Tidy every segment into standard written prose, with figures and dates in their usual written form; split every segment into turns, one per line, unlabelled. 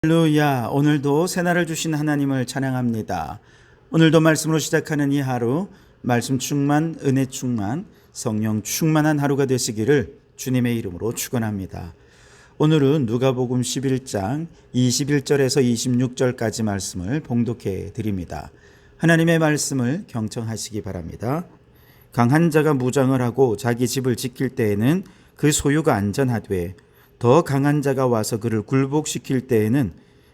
할렐루야. 오늘도 새날을 주신 하나님을 찬양합니다. 오늘도 말씀으로 시작하는 이 하루, 말씀 충만, 은혜 충만, 성령 충만한 하루가 되시기를 주님의 이름으로 축원합니다. 오늘은 누가복음 11장 21절에서 26절까지 말씀을 봉독해 드립니다. 하나님의 말씀을 경청하시기 바랍니다. 강한 자가 무장을 하고 자기 집을 지킬 때에는 그 소유가 안전하되 더 강한 자가 와서 그를 굴복시킬 때에는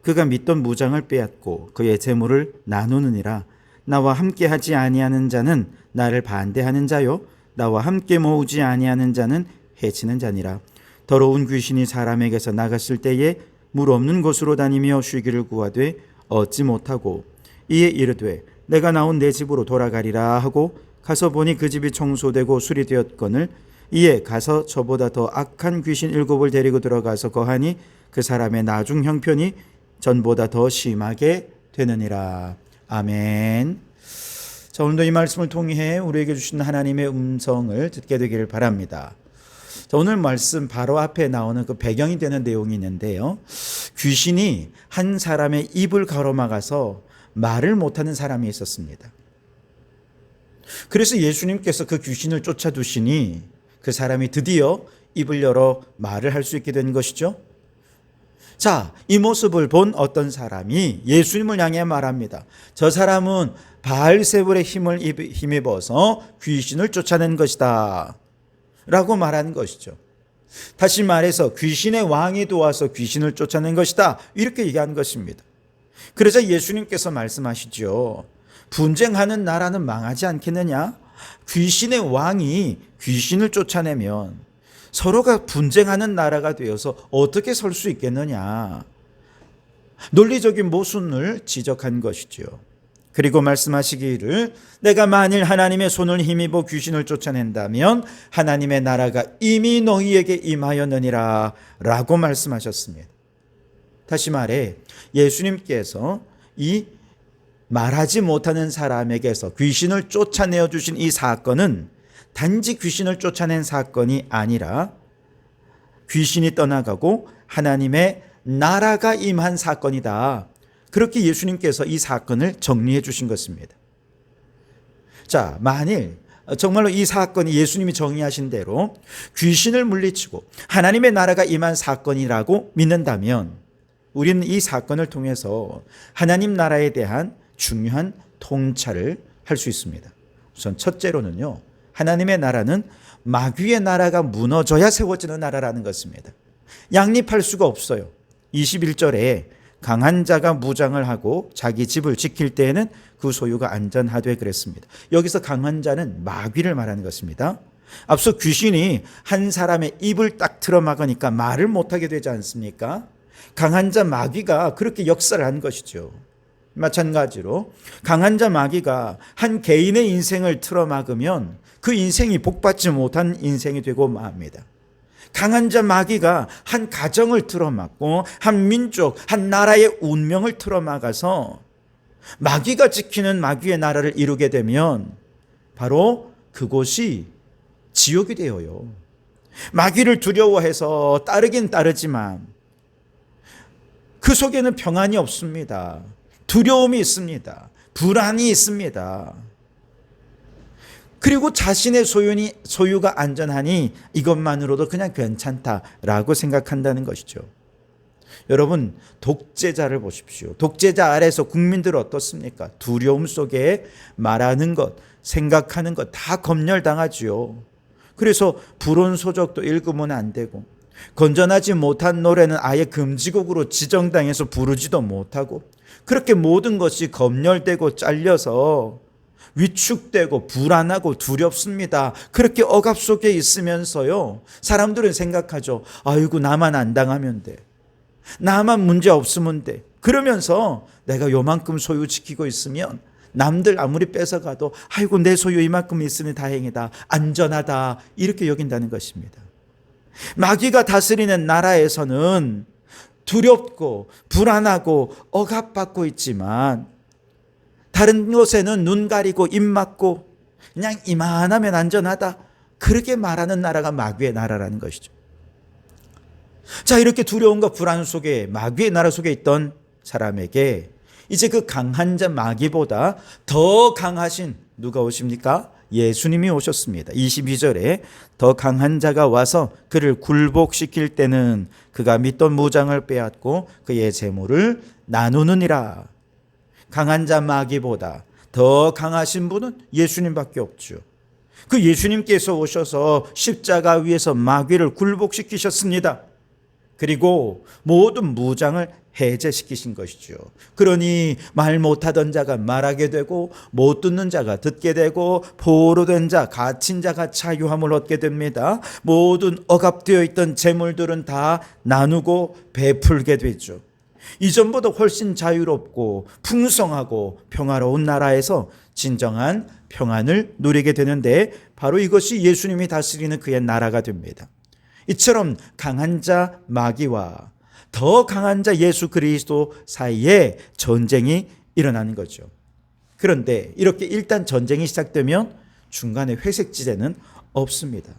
그가 믿던 무장을 빼앗고 그의 재물을 나누느니라. 나와 함께 하지 아니하는 자는 나를 반대하는 자요, 나와 함께 모으지 아니하는 자는 해치는 자니라. 더러운 귀신이 사람에게서 나갔을 때에 물 없는 곳으로 다니며 쉬기를 구하되 얻지 못하고 이에 이르되 내가 나온 내 집으로 돌아가리라 하고 가서 보니 그 집이 청소되고 수리되었거늘 이에 가서 저보다 더 악한 귀신 7을 데리고 들어가서 거하니 그 사람의 나중 형편이 전보다 더 심하게 되느니라. 아멘. 자, 오늘도 이 말씀을 통해 우리에게 주신 하나님의 음성을 듣게 되기를 바랍니다. 자, 오늘 말씀 바로 앞에 나오는 그 배경이 되는 내용이 있는데요. 귀신이 한 사람의 입을 가로막아서 말을 못하는 사람이 있었습니다. 그래서 예수님께서 그 귀신을 쫓아두시니 그 사람이 드디어 입을 열어 말을 할 수 있게 된 것이죠. 자, 이 모습을 본 어떤 사람이 예수님을 향해 말합니다. 저 사람은 바알세불의 힘을 힘입어서 귀신을 쫓아낸 것이다 라고 말하는 것이죠. 다시 말해서 귀신의 왕이 도와서 귀신을 쫓아낸 것이다 이렇게 얘기한 것입니다. 그래서 예수님께서 말씀하시죠. 분쟁하는 나라는 망하지 않겠느냐? 귀신의 왕이 귀신을 쫓아내면 서로가 분쟁하는 나라가 되어서 어떻게 설 수 있겠느냐. 논리적인 모순을 지적한 것이죠. 그리고 말씀하시기를 내가 만일 하나님의 손을 힘입어 귀신을 쫓아낸다면 하나님의 나라가 이미 너희에게 임하였느니라 라고 말씀하셨습니다. 다시 말해 예수님께서 이 말하지 못하는 사람에게서 귀신을 쫓아내어 주신 이 사건은 단지 귀신을 쫓아낸 사건이 아니라 귀신이 떠나가고 하나님의 나라가 임한 사건이다. 그렇게 예수님께서 이 사건을 정리해 주신 것입니다. 자, 만일 정말로 이 사건이 예수님이 정의하신 대로 귀신을 물리치고 하나님의 나라가 임한 사건이라고 믿는다면 우리는 이 사건을 통해서 하나님 나라에 대한 중요한 통찰을 할 수 있습니다. 우선 첫째로는요, 하나님의 나라는 마귀의 나라가 무너져야 세워지는 나라라는 것입니다. 양립할 수가 없어요. 21절에 강한 자가 무장을 하고 자기 집을 지킬 때에는 그 소유가 안전하되 그랬습니다. 여기서 강한 자는 마귀를 말하는 것입니다. 앞서 귀신이 한 사람의 입을 딱 틀어막으니까 말을 못하게 되지 않습니까? 강한 자 마귀가 그렇게 역사를 한 것이죠. 마찬가지로 강한 자 마귀가 한 개인의 인생을 틀어막으면 그 인생이 복받지 못한 인생이 되고 맙니다. 강한 자 마귀가 한 가정을 틀어막고 한 민족, 한 나라의 운명을 틀어막아서 마귀가 지키는 마귀의 나라를 이루게 되면 바로 그곳이 지옥이 되어요. 마귀를 두려워해서 따르긴 따르지만 그 속에는 평안이 없습니다. 두려움이 있습니다. 불안이 있습니다. 그리고 자신의 소유가 안전하니 이것만으로도 그냥 괜찮다라고 생각한다는 것이죠. 여러분, 독재자를 보십시오. 독재자 아래서 국민들 어떻습니까? 두려움 속에 말하는 것, 생각하는 것 다 검열당하지요. 그래서 불온소적도 읽으면 안 되고 건전하지 못한 노래는 아예 금지곡으로 지정당해서 부르지도 못하고 그렇게 모든 것이 검열되고 잘려서 위축되고 불안하고 두렵습니다. 그렇게 억압 속에 있으면서요, 사람들은 생각하죠. 아이고, 나만 안 당하면 돼. 나만 문제 없으면 돼. 그러면서 내가 요만큼 소유 지키고 있으면 남들 아무리 뺏어가도 아이고, 내 소유 이만큼 있으니 다행이다. 안전하다. 이렇게 여긴다는 것입니다. 마귀가 다스리는 나라에서는 두렵고 불안하고 억압받고 있지만 다른 곳에는 눈 가리고 입 막고 그냥 이만하면 안전하다 그렇게 말하는 나라가 마귀의 나라라는 것이죠. 자, 이렇게 두려움과 불안 속에 마귀의 나라 속에 있던 사람에게 이제 그 강한 자 마귀보다 더 강하신 누가 오십니까? 예수님이 오셨습니다. 22절에 더 강한 자가 와서 그를 굴복시킬 때는 그가 믿던 무장을 빼앗고 그의 재물을 나누느니라. 강한 자 마귀보다 더 강하신 분은 예수님밖에 없죠. 그 예수님께서 오셔서 십자가 위에서 마귀를 굴복시키셨습니다. 그리고 모든 무장을 해제시키신 것이죠. 그러니 말 못하던 자가 말하게 되고 못 듣는 자가 듣게 되고 포로된 자, 갇힌 자가 자유함을 얻게 됩니다. 모든 억압되어 있던 재물들은 다 나누고 베풀게 되죠. 이전보다 훨씬 자유롭고 풍성하고 평화로운 나라에서 진정한 평안을 누리게 되는데 바로 이것이 예수님이 다스리는 그의 나라가 됩니다. 이처럼 강한 자 마귀와 더 강한 자 예수 그리스도 사이에 전쟁이 일어나는 거죠. 그런데 이렇게 일단 전쟁이 시작되면 중간에 회색지대는 없습니다.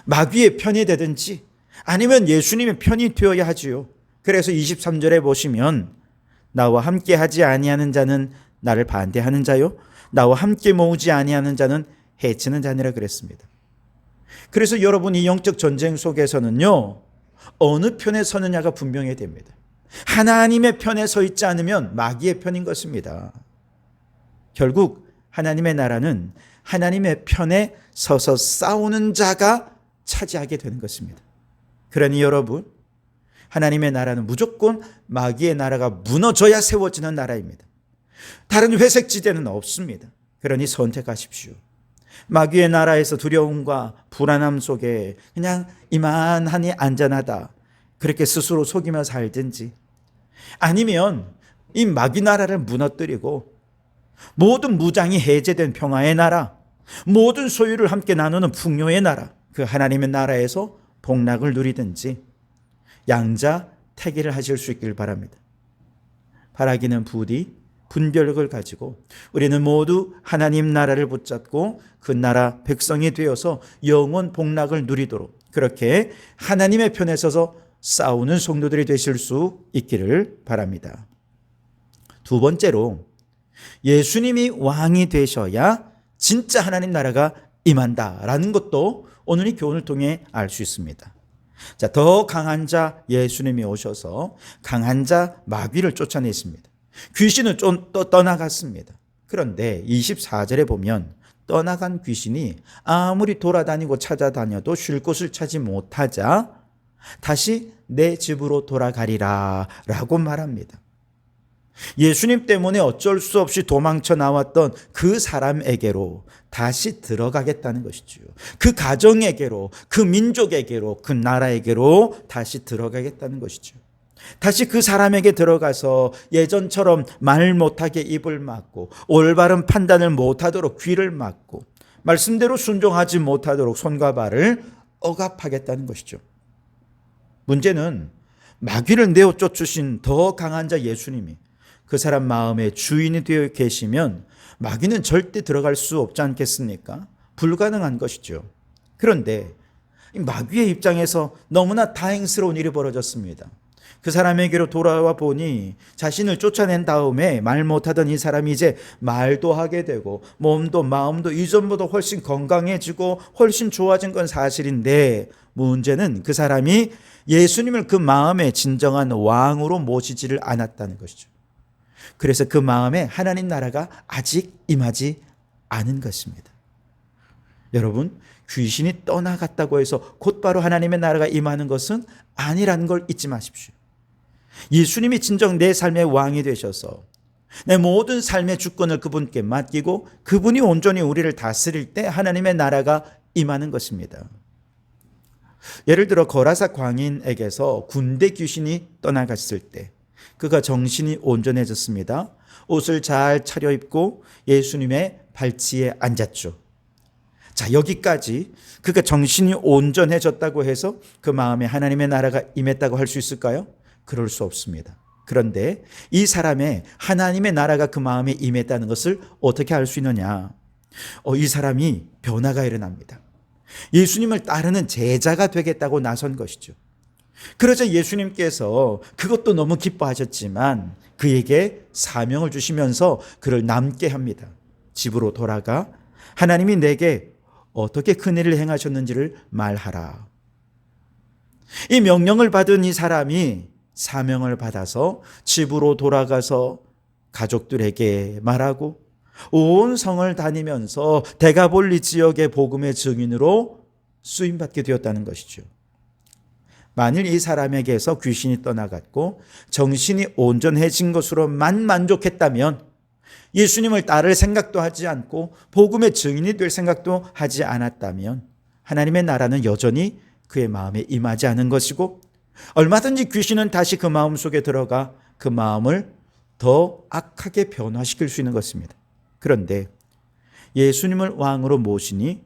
마귀의 편이 되든지 아니면 예수님의 편이 되어야 하지요. 그래서 23절에 보시면 나와 함께 하지 아니하는 자는 나를 반대하는 자요 나와 함께 모으지 아니하는 자는 해치는 자니라 그랬습니다. 그래서 여러분 이 영적 전쟁 속에서는요 어느 편에 서느냐가 분명해야 됩니다. 하나님의 편에 서 있지 않으면 마귀의 편인 것입니다. 결국 하나님의 나라는 하나님의 편에 서서 싸우는 자가 차지하게 되는 것입니다. 그러니 여러분 하나님의 나라는 무조건 마귀의 나라가 무너져야 세워지는 나라입니다. 다른 회색지대는 없습니다. 그러니 선택하십시오. 마귀의 나라에서 두려움과 불안함 속에 그냥 이만하니 안전하다 그렇게 스스로 속이며 살든지 아니면 이 마귀 나라를 무너뜨리고 모든 무장이 해제된 평화의 나라, 모든 소유를 함께 나누는 풍요의 나라, 그 하나님의 나라에서 복락을 누리든지 양자 택일을 하실 수 있길 바랍니다. 바라기는 부디 분별력을 가지고 우리는 모두 하나님 나라를 붙잡고 그 나라 백성이 되어서 영원 복락을 누리도록 그렇게 하나님의 편에 서서 싸우는 성도들이 되실 수 있기를 바랍니다. 두 번째로 예수님이 왕이 되셔야 진짜 하나님 나라가 임한다라는 것도 오늘 이 교훈을 통해 알 수 있습니다. 자, 더 강한 자 예수님이 오셔서 강한 자 마귀를 쫓아내십니다. 귀신은 좀 떠나갔습니다. 그런데 24절에 보면 떠나간 귀신이 아무리 돌아다니고 찾아다녀도 쉴 곳을 찾지 못하자 다시 내 집으로 돌아가리라 라고 말합니다. 예수님 때문에 어쩔 수 없이 도망쳐 나왔던 그 사람에게로 다시 들어가겠다는 것이죠. 그 가정에게로, 그 민족에게로, 그 나라에게로 다시 들어가겠다는 것이죠. 다시 그 사람에게 들어가서 예전처럼 말 못하게 입을 막고 올바른 판단을 못하도록 귀를 막고 말씀대로 순종하지 못하도록 손과 발을 억압하겠다는 것이죠. 문제는 마귀를 내어 쫓으신 더 강한 자 예수님이 그 사람 마음의 주인이 되어 계시면 마귀는 절대 들어갈 수 없지 않겠습니까? 불가능한 것이죠. 그런데 마귀의 입장에서 너무나 다행스러운 일이 벌어졌습니다. 그 사람에게로 돌아와 보니 자신을 쫓아낸 다음에 말 못하던 이 사람이 이제 말도 하게 되고 몸도 마음도 이전보다 훨씬 건강해지고 훨씬 좋아진 건 사실인데 문제는 그 사람이 예수님을 그 마음의 진정한 왕으로 모시지를 않았다는 것이죠. 그래서 그 마음에 하나님 나라가 아직 임하지 않은 것입니다. 여러분, 귀신이 떠나갔다고 해서 곧바로 하나님의 나라가 임하는 것은 아니라는 걸 잊지 마십시오. 예수님이 진정 내 삶의 왕이 되셔서 내 모든 삶의 주권을 그분께 맡기고 그분이 온전히 우리를 다스릴 때 하나님의 나라가 임하는 것입니다. 예를 들어 거라사 광인에게서 군대 귀신이 떠나갔을 때 그가 정신이 온전해졌습니다. 옷을 잘 차려입고 예수님의 발치에 앉았죠. 자, 여기까지 그가 정신이 온전해졌다고 해서 그 마음에 하나님의 나라가 임했다고 할 수 있을까요? 그럴 수 없습니다. 그런데 이 사람의 하나님의 나라가 그 마음에 임했다는 것을 어떻게 알 수 있느냐? 이 사람이 변화가 일어납니다. 예수님을 따르는 제자가 되겠다고 나선 것이죠. 그러자 예수님께서 그것도 너무 기뻐하셨지만 그에게 사명을 주시면서 그를 남게 합니다. 집으로 돌아가 하나님이 내게 어떻게 큰일을 행하셨는지를 말하라. 이 명령을 받은 이 사람이 사명을 받아서 집으로 돌아가서 가족들에게 말하고 온 성을 다니면서 데가볼리 지역의 복음의 증인으로 쓰임받게 되었다는 것이죠. 만일 이 사람에게서 귀신이 떠나갔고 정신이 온전해진 것으로만 만족했다면 예수님을 따를 생각도 하지 않고 복음의 증인이 될 생각도 하지 않았다면 하나님의 나라는 여전히 그의 마음에 임하지 않은 것이고 얼마든지 귀신은 다시 그 마음 속에 들어가 그 마음을 더 악하게 변화시킬 수 있는 것입니다. 그런데 예수님을 왕으로 모시니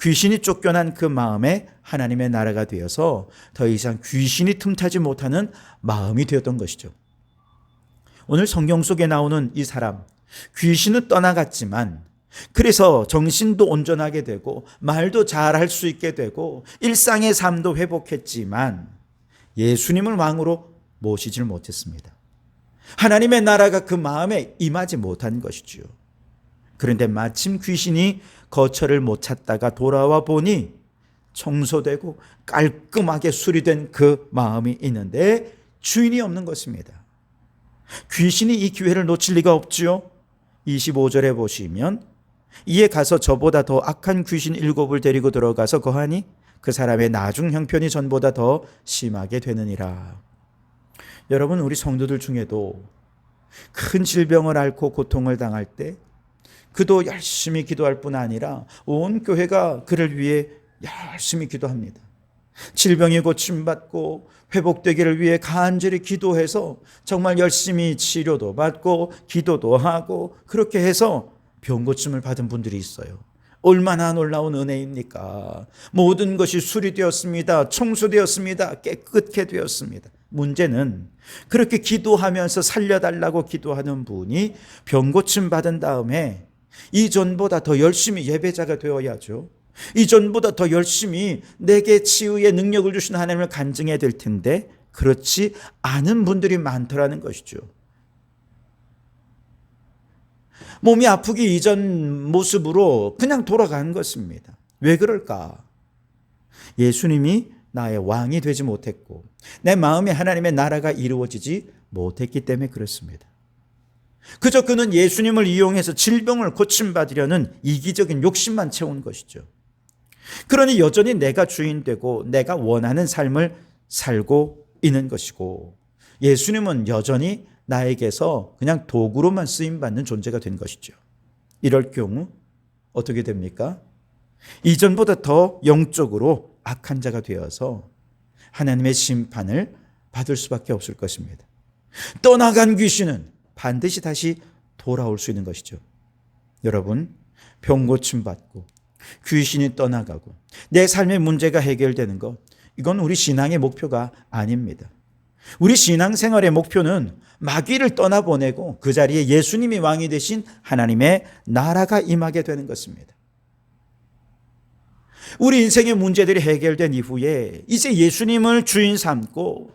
귀신이 쫓겨난 그 마음에 하나님의 나라가 되어서 더 이상 귀신이 틈타지 못하는 마음이 되었던 것이죠. 오늘 성경 속에 나오는 이 사람, 귀신은 떠나갔지만 그래서 정신도 온전하게 되고 말도 잘할 수 있게 되고 일상의 삶도 회복했지만 예수님을 왕으로 모시질 못했습니다. 하나님의 나라가 그 마음에 임하지 못한 것이지요. 그런데 마침 귀신이 거처를 못 찾다가 돌아와 보니 청소되고 깔끔하게 수리된 그 마음이 있는데 주인이 없는 것입니다. 귀신이 이 기회를 놓칠 리가 없지요. 25절에 보시면 이에 가서 저보다 더 악한 귀신 7을 데리고 들어가서 거하니 그 사람의 나중 형편이 전보다 더 심하게 되느니라. 여러분, 우리 성도들 중에도 큰 질병을 앓고 고통을 당할 때 그도 열심히 기도할 뿐 아니라 온 교회가 그를 위해 열심히 기도합니다. 질병이 고침받고 회복되기를 위해 간절히 기도해서 정말 열심히 치료도 받고 기도도 하고 그렇게 해서 병 고침을 받은 분들이 있어요. 얼마나 놀라운 은혜입니까? 모든 것이 수리되었습니다. 청소되었습니다. 깨끗게 되었습니다. 문제는 그렇게 기도하면서 살려달라고 기도하는 분이 병 고침 받은 다음에 이전보다 더 열심히 예배자가 되어야죠. 이전보다 더 열심히 내게 치유의 능력을 주신 하나님을 간증해야 될 텐데 그렇지 않은 분들이 많더라는 것이죠. 몸이 아프기 이전 모습으로 그냥 돌아가는 것입니다. 왜 그럴까? 예수님이 나의 왕이 되지 못했고 내 마음에 하나님의 나라가 이루어지지 못했기 때문에 그렇습니다. 그저 그는 예수님을 이용해서 질병을 고침받으려는 이기적인 욕심만 채운 것이죠. 그러니 여전히 내가 주인 되고 내가 원하는 삶을 살고 있는 것이고 예수님은 여전히 나에게서 그냥 도구로만 쓰임받는 존재가 된 것이죠. 이럴 경우 어떻게 됩니까? 이전보다 더 영적으로 악한 자가 되어서 하나님의 심판을 받을 수밖에 없을 것입니다. 떠나간 귀신은 반드시 다시 돌아올 수 있는 것이죠. 여러분, 병 고침 받고 귀신이 떠나가고 내 삶의 문제가 해결되는 것, 이건 우리 신앙의 목표가 아닙니다. 우리 신앙생활의 목표는 마귀를 떠나보내고 그 자리에 예수님이 왕이 되신 하나님의 나라가 임하게 되는 것입니다. 우리 인생의 문제들이 해결된 이후에 이제 예수님을 주인 삼고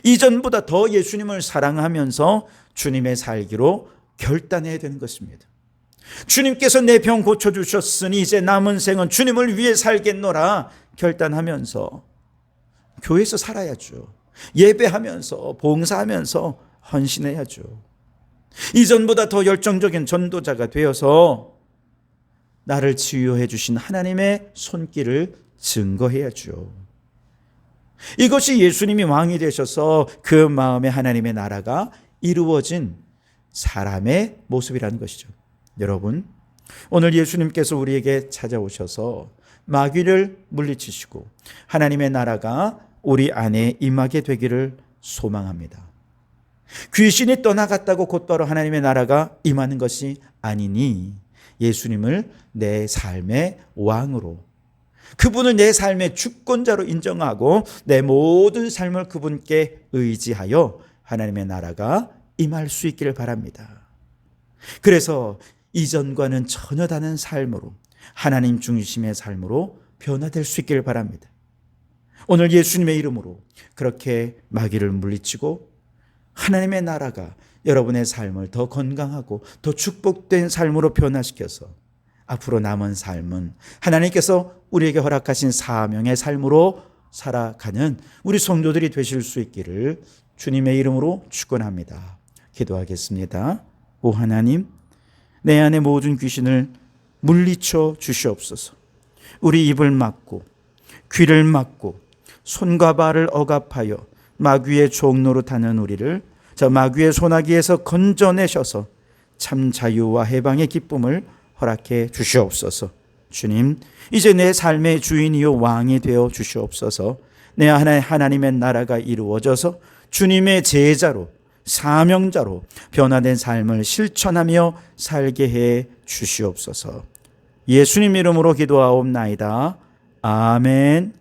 이전보다 더 예수님을 사랑하면서 주님의 살기로 결단해야 되는 것입니다. 주님께서 내 병 고쳐주셨으니 이제 남은 생은 주님을 위해 살겠노라 결단하면서 교회에서 살아야죠. 예배하면서 봉사하면서 헌신해야죠. 이전보다 더 열정적인 전도자가 되어서 나를 치유해 주신 하나님의 손길을 증거해야죠. 이것이 예수님이 왕이 되셔서 그 마음에 하나님의 나라가 이루어진 사람의 모습이라는 것이죠. 여러분, 오늘 예수님께서 우리에게 찾아오셔서 마귀를 물리치시고 하나님의 나라가 우리 안에 임하게 되기를 소망합니다. 귀신이 떠나갔다고 곧바로 하나님의 나라가 임하는 것이 아니니 예수님을 내 삶의 왕으로, 그분을 내 삶의 주권자로 인정하고 내 모든 삶을 그분께 의지하여 하나님의 나라가 임할 수 있기를 바랍니다. 그래서 이전과는 전혀 다른 삶으로, 하나님 중심의 삶으로 변화될 수 있기를 바랍니다. 오늘 예수님의 이름으로 그렇게 마귀를 물리치고 하나님의 나라가 여러분의 삶을 더 건강하고 더 축복된 삶으로 변화시켜서 앞으로 남은 삶은 하나님께서 우리에게 허락하신 사명의 삶으로 살아가는 우리 성도들이 되실 수 있기를 주님의 이름으로 축원합니다. 기도하겠습니다. 오 하나님, 내 안의 모든 귀신을 물리쳐 주시옵소서. 우리 입을 막고 귀를 막고 손과 발을 억압하여 마귀의 종로로 타는 우리를 저 마귀의 소나기에서 건져내셔서 참 자유와 해방의 기쁨을 허락해 주시옵소서. 주님, 이제 내 삶의 주인이요 왕이 되어 주시옵소서. 내 안에 하나님의 나라가 이루어져서 주님의 제자로 사명자로 변화된 삶을 실천하며 살게 해 주시옵소서. 예수님 이름으로 기도하옵나이다. 아멘.